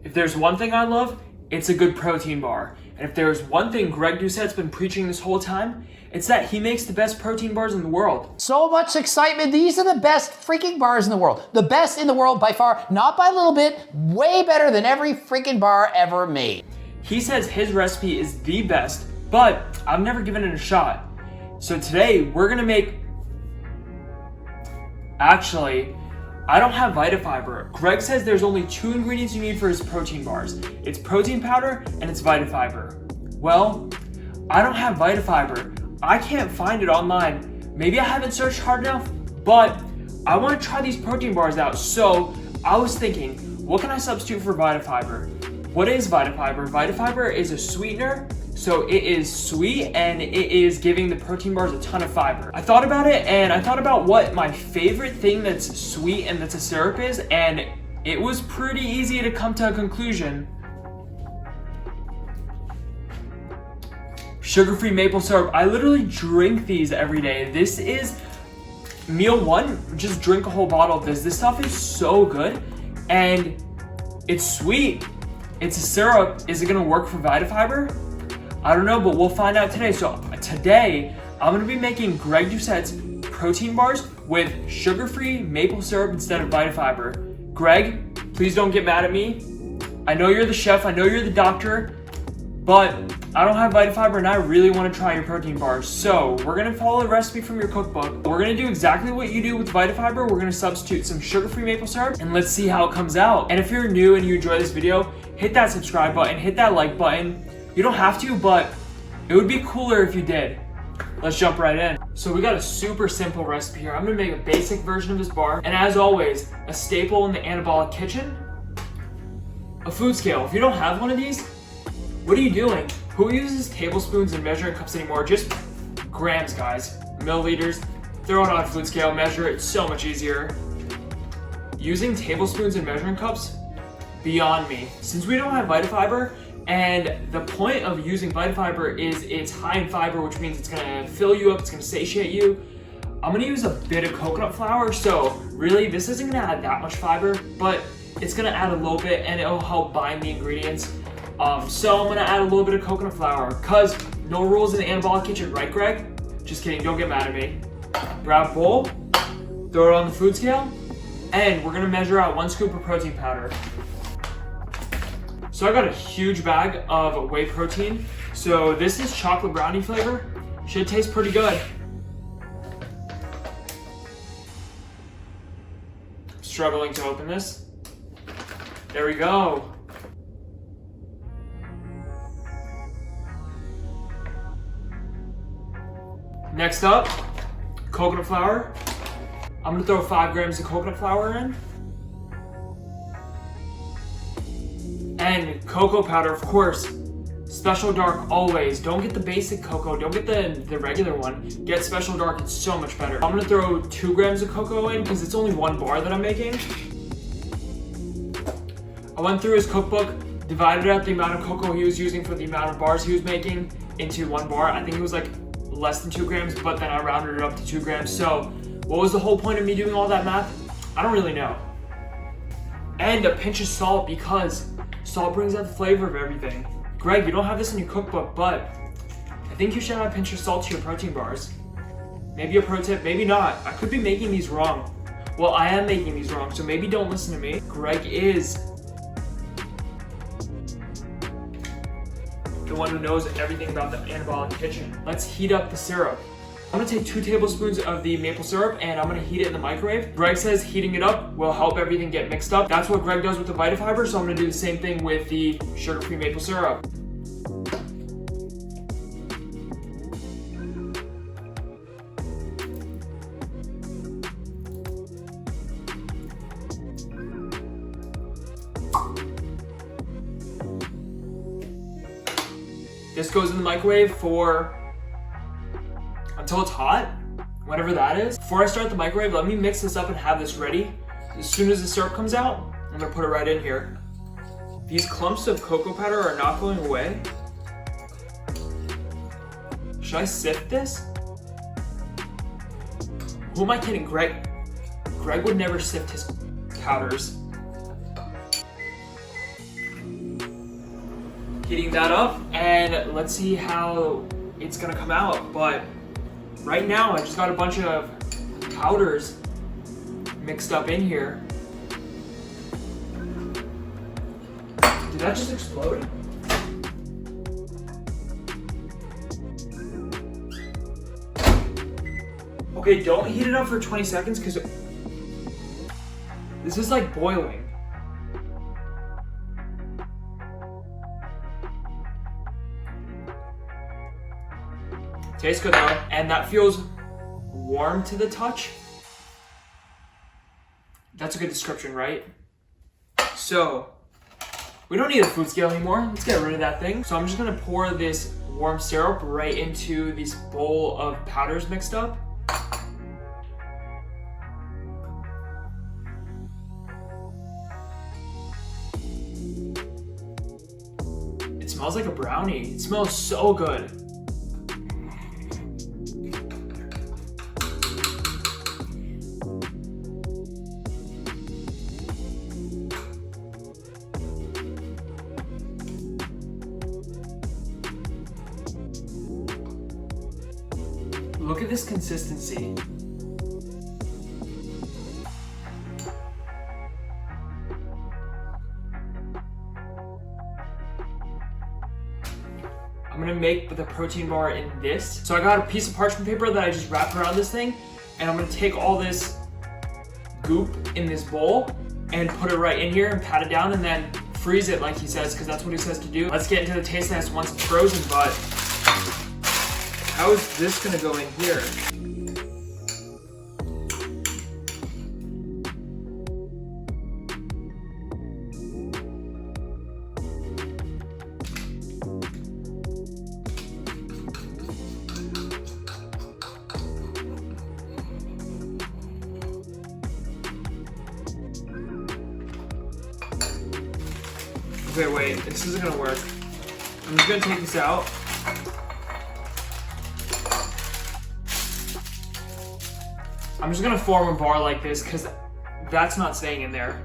If there's one thing I love, it's a good protein bar. And if there's one thing Greg Doucette's been preaching this whole time, it's that he makes the best protein bars in the world. So much excitement. These are the best freaking bars in the world. The best in the world by far, not by a little bit, way better than every freaking bar ever made. He says his recipe is the best, but I've never given it a shot. So today we're gonna make, actually, I don't have VitaFiber. Greg says there's only 2 ingredients you need for his protein bars. It's protein powder and it's VitaFiber. Well, I don't have VitaFiber. I can't find it online. Maybe I haven't searched hard enough, but I want to try these protein bars out. So I was thinking, what can I substitute for VitaFiber? What is VitaFiber? VitaFiber is a sweetener. So it is sweet and it is giving the protein bars a ton of fiber. I thought about it and I thought about what my favorite thing that's sweet and that's a syrup is, and it was pretty easy to come to a conclusion. Sugar-free maple syrup. I literally drink these every day. This is meal 1, just drink a whole bottle of this. This stuff is so good and it's sweet. It's a syrup. Is it gonna work for VitaFiber? I don't know, but we'll find out today. So today, I'm gonna be making Greg Doucette's protein bars with sugar-free maple syrup instead of VitaFiber. Greg, please don't get mad at me. I know you're the chef, I know you're the doctor, but I don't have VitaFiber and I really wanna try your protein bars. So we're gonna follow the recipe from your cookbook. We're gonna do exactly what you do with VitaFiber. We're gonna substitute some sugar-free maple syrup and let's see how it comes out. And if you're new and you enjoy this video, hit that subscribe button, hit that like button. You don't have to, but it would be cooler if you did. Let's jump right in. So we got a super simple recipe here. I'm gonna make a basic version of this bar. And as always, a staple in the Anabolic kitchen, a food scale. If you don't have one of these, what are you doing? Who uses tablespoons and measuring cups anymore? Just grams, guys, milliliters. Throw it on a food scale, measure it, so much easier. Using tablespoons and measuring cups, beyond me. Since we don't have VitaFiber, and the point of using VitaFiber is it's high in fiber, which means it's gonna fill you up, it's gonna satiate you. I'm gonna use a bit of coconut flour, so really this isn't gonna add that much fiber, but it's gonna add a little bit and it'll help bind the ingredients. So I'm gonna add a little bit of coconut flour, cause no rules in the Anabolic kitchen, right Greg? Just kidding, don't get mad at me. Grab a bowl, throw it on the food scale, and we're gonna measure out 1 scoop of protein powder. So I got a huge bag of whey protein. So this is chocolate brownie flavor. Should taste pretty good. Struggling to open this. There we go. Next up, coconut flour. I'm gonna throw 5 grams of coconut flour in. And cocoa powder, of course. Special dark always. Don't get the basic cocoa. Don't get the regular one. Get special dark. It's so much better. I'm gonna throw 2 grams of cocoa in because it's only 1 bar that I'm making. I went through his cookbook, divided out the amount of cocoa he was using for the amount of bars he was making into 1 bar. I think it was like less than 2 grams, but then I rounded it up to 2 grams. So what was the whole point of me doing all that math? I don't really know. And a pinch of salt because salt brings out the flavor of everything. Greg, you don't have this in your cookbook, but I think you should add a pinch of salt to your protein bars. Maybe a pro tip, maybe not. I could be making these wrong. Well, I am making these wrong, so maybe don't listen to me. Greg is the one who knows everything about the Anabolic kitchen. Let's heat up the syrup. I'm gonna take 2 tablespoons of the maple syrup and I'm gonna heat it in the microwave. Greg says heating it up will help everything get mixed up. That's what Greg does with the VitaFiber, so I'm gonna do the same thing with the sugar-free maple syrup. This goes in the microwave for until it's hot, whatever that is. Before I start the microwave, let me mix this up and have this ready. As soon as the syrup comes out, I'm gonna put it right in here. These clumps of cocoa powder are not going away. Should I sift this? Who am I kidding, Greg? Greg would never sift his powders. heating that up, and let's see how it's gonna come out. But right now, I just got a bunch of powders mixed up in here. Did that just explode? Okay, don't heat it up for 20 seconds because this is like boiling. Tastes good though, and that feels warm to the touch. That's a good description, right? So, we don't need a food scale anymore. Let's get rid of that thing. So I'm just gonna pour this warm syrup right into this bowl of powders mixed up. It smells like a brownie. It smells so good. Look at this consistency. I'm gonna make the protein bar in this. So I got a piece of parchment paper that I just wrapped around this thing, and I'm gonna take all this goop in this bowl and put it right in here and pat it down and then freeze it like he says, because that's what he says to do. Let's get into the taste test once it's frozen, but how is this gonna go in here? Okay, wait, this isn't gonna work. I'm just gonna take this out. I'm just gonna form a bar like this because that's not staying in there.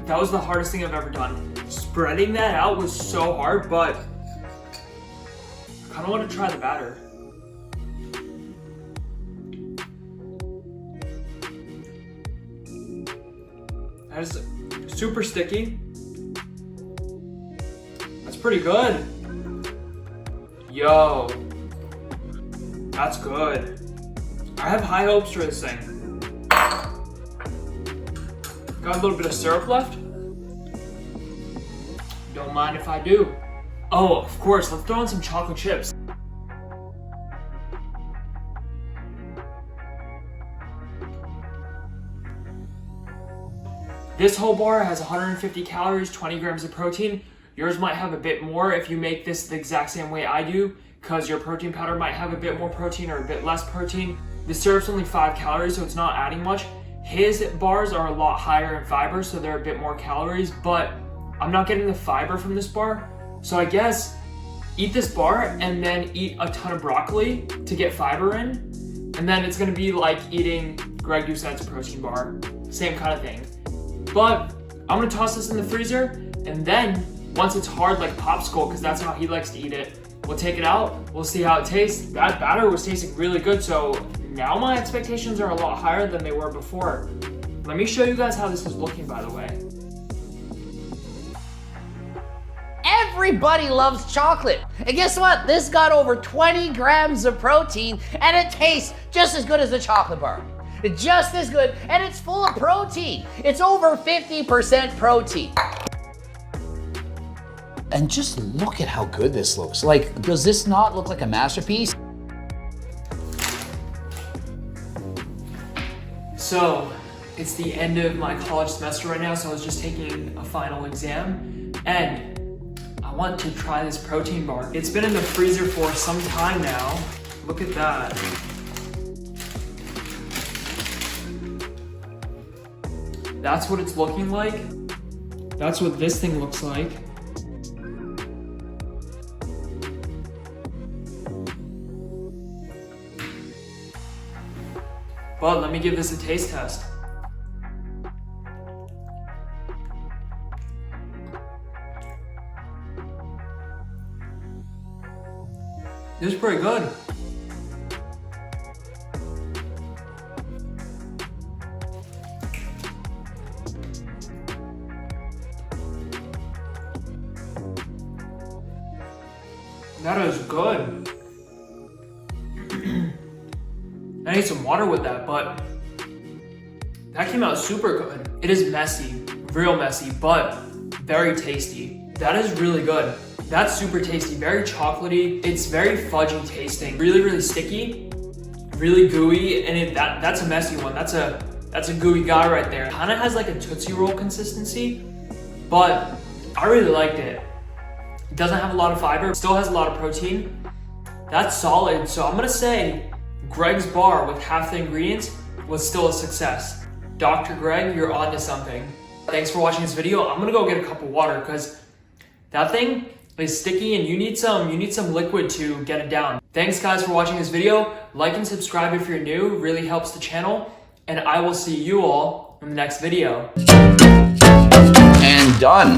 That was the hardest thing I've ever done. Spreading that out was so hard, but I kinda wanna try the batter. That is super sticky. That's pretty good. Yo, that's good. I have high hopes for this thing. Got a little bit of syrup left. Don't mind if I do. Oh, of course, let's throw in some chocolate chips. This whole bar has 150 calories, 20 grams of protein. Yours might have a bit more if you make this the exact same way I do, because your protein powder might have a bit more protein or a bit less protein. The syrup's only 5 calories, so it's not adding much. His bars are a lot higher in fiber, so they're a bit more calories, but I'm not getting the fiber from this bar. So I guess eat this bar and then eat a ton of broccoli to get fiber in. And then it's gonna be like eating GREG DOUCETTE'S protein bar. Same kind of thing. But I'm gonna toss this in the freezer, and then once it's hard like a popsicle, because that's how he likes to eat it, we'll take it out, we'll see how it tastes. That batter was tasting really good, so now my expectations are a lot higher than they were before. Let me show you guys how this is looking, by the way. Everybody loves chocolate. And guess what? This got over 20 grams of protein, and it tastes just as good as the chocolate bar. Just as good, and it's full of protein. It's over 50% protein. And just look at how good this looks. Like, does this not look like a masterpiece? So, it's the end of my college semester right now, so I was just taking a final exam, and I want to try this protein bar. It's been in the freezer for some time now. Look at that. That's what it's looking like. That's what this thing looks like. But let me give this a taste test. This is pretty good. That is good. I need some water with that, but that came out super good. It is messy, real messy, but very tasty. That is really good. That's super tasty, very chocolatey. It's very fudgy tasting, really, really sticky, really gooey, and that's a messy one. That's a gooey guy right there. Kind of has like a Tootsie Roll consistency, but I really liked it. It doesn't have a lot of fiber, still has a lot of protein. That's solid, so I'm gonna say Greg's bar with half the ingredients was still a success. Dr. Greg, you're on to something. Thanks for watching this video. I'm gonna go get a cup of water because that thing is sticky and you need some liquid to get it down. Thanks guys for watching this video. Like and subscribe if you're new, really helps the channel. And I will see you all in the next video. And done.